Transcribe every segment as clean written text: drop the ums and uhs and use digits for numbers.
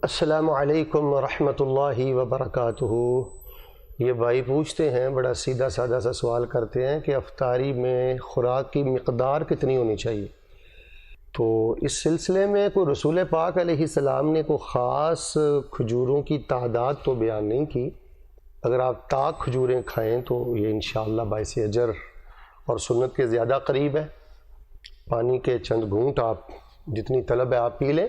السلام علیکم ورحمۃ اللہ وبرکاتہ۔ یہ بھائی پوچھتے ہیں، بڑا سیدھا سادہ سا سوال کرتے ہیں کہ افطاری میں خوراک کی مقدار کتنی ہونی چاہیے۔ تو اس سلسلے میں کوئی رسول پاک علیہ السلام نے کوئی خاص کھجوروں کی تعداد تو بیان نہیں کی۔ اگر آپ تاک کھجوریں کھائیں تو یہ انشاءاللہ باعث اجر اور سنت کے زیادہ قریب ہے۔ پانی کے چند گھونٹ آپ جتنی طلب ہے آپ پی لیں،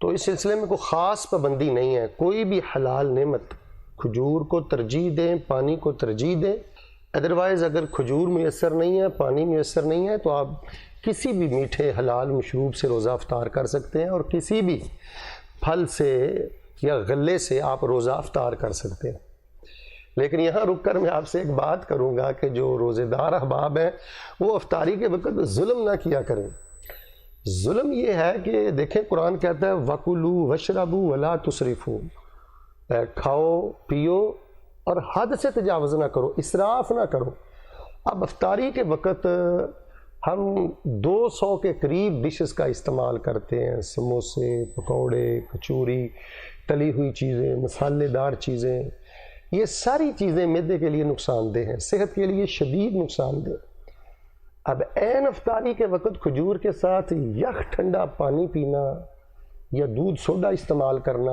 تو اس سلسلے میں کوئی خاص پابندی نہیں ہے۔ کوئی بھی حلال نعمت کھجور کو ترجیح دیں، پانی کو ترجیح دیں۔ ادروائز اگر کھجور میسر نہیں ہے، پانی میسر نہیں ہے، تو آپ کسی بھی میٹھے حلال مشروب سے روزہ افطار کر سکتے ہیں، اور کسی بھی پھل سے یا غلے سے آپ روزہ افطار کر سکتے ہیں۔ لیکن یہاں رک کر میں آپ سے ایک بات کروں گا کہ جو روزے دار احباب ہیں وہ افطاری کے وقت ظلم نہ کیا کریں۔ ظلم یہ ہے کہ دیکھیں، قرآن کہتا ہے وَكُلُوا وَاشْرَبُوا وَلَا تُسْرِفُوا، کھاؤ پیو اور حد سے تجاوز نہ کرو، اسراف نہ کرو۔ اب افطاری کے وقت ہم 200 کے قریب ڈشز کا استعمال کرتے ہیں، سموسے، پکوڑے، کچوری، تلی ہوئی چیزیں، مسالے دار چیزیں۔ یہ ساری چیزیں معدے کے لیے نقصان دہ ہیں، صحت کے لیے شدید نقصان دہ۔ اب عین افطاری کے وقت کھجور کے ساتھ یخ ٹھنڈا پانی پینا، یا دودھ سوڈا استعمال کرنا،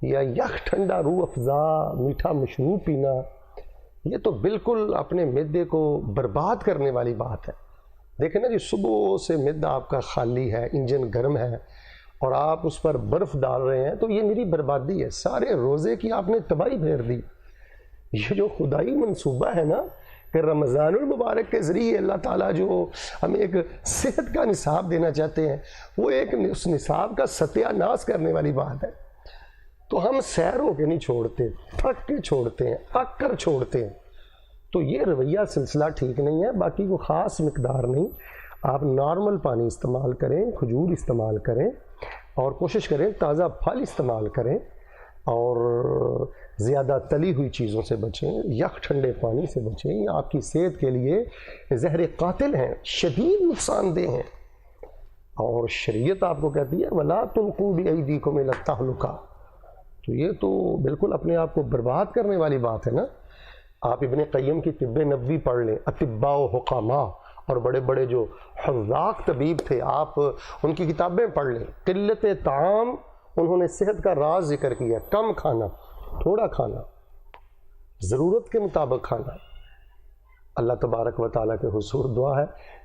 یا یخ ٹھنڈا روح افزا میٹھا مشروب پینا، یہ تو بالکل اپنے معدے کو برباد کرنے والی بات ہے۔ دیکھیں نا جی، صبح سے معدہ آپ کا خالی ہے، انجن گرم ہے، اور آپ اس پر برف ڈال رہے ہیں، تو یہ میری بربادی ہے، سارے روزے کی آپ نے تباہی پھیر دی۔ یہ جو خدائی منصوبہ ہے نا کہ رمضان المبارک کے ذریعے اللہ تعالیٰ جو ہمیں ایک صحت کا نصاب دینا چاہتے ہیں، وہ ایک اس نصاب کا ستیہ ناش کرنے والی بات ہے۔ تو ہم سیر ہو کے نہیں چھوڑتے، تھک کے چھوڑتے ہیں، اک کر چھوڑتے ہیں۔ تو یہ رویہ سلسلہ ٹھیک نہیں ہے۔ باقی کوئی خاص مقدار نہیں، آپ نارمل پانی استعمال کریں، کھجور استعمال کریں، اور کوشش کریں تازہ پھل استعمال کریں، اور زیادہ تلی ہوئی چیزوں سے بچیں، یخ ٹھنڈے پانی سے بچیں۔ یہ آپ کی صحت کے لیے زہر قاتل ہیں، شدید نقصان دہ ہیں۔ اور شریعت آپ کو کہتی ہے وَلَا تُلْقُوا بِأَيْدِيكُمْ إِلَى التَّهْلُكَةِ، تو یہ تو بالکل اپنے آپ کو برباد کرنے والی بات ہے نا۔ آپ ابن قیم کی طب نبوی پڑھ لیں، اطباء و حکماء، اور بڑے بڑے جو حذاق طبیب تھے، آپ ان کی کتابیں پڑھ لیں۔ قلت طعام، انہوں نے صحت کا راز ذکر کیا، کم کھانا، تھوڑا کھانا، ضرورت کے مطابق کھانا۔ اللہ تبارک و تعالیٰ کے حضور دعا ہے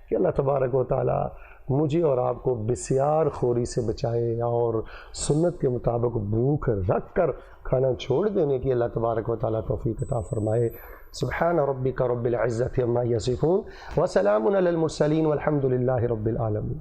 کہ اللہ تبارک و تعالیٰ مجھے اور آپ کو بسیار خوری سے بچائے، اور سنت کے مطابق بھوک رکھ کر کھانا چھوڑ دینے کی اللہ تبارک و تعالیٰ توفیق عطا فرمائے۔ سبحان ربک رب العزت عما یصفون، وسلام علی المرسلین، والحمد للہ رب العالمین۔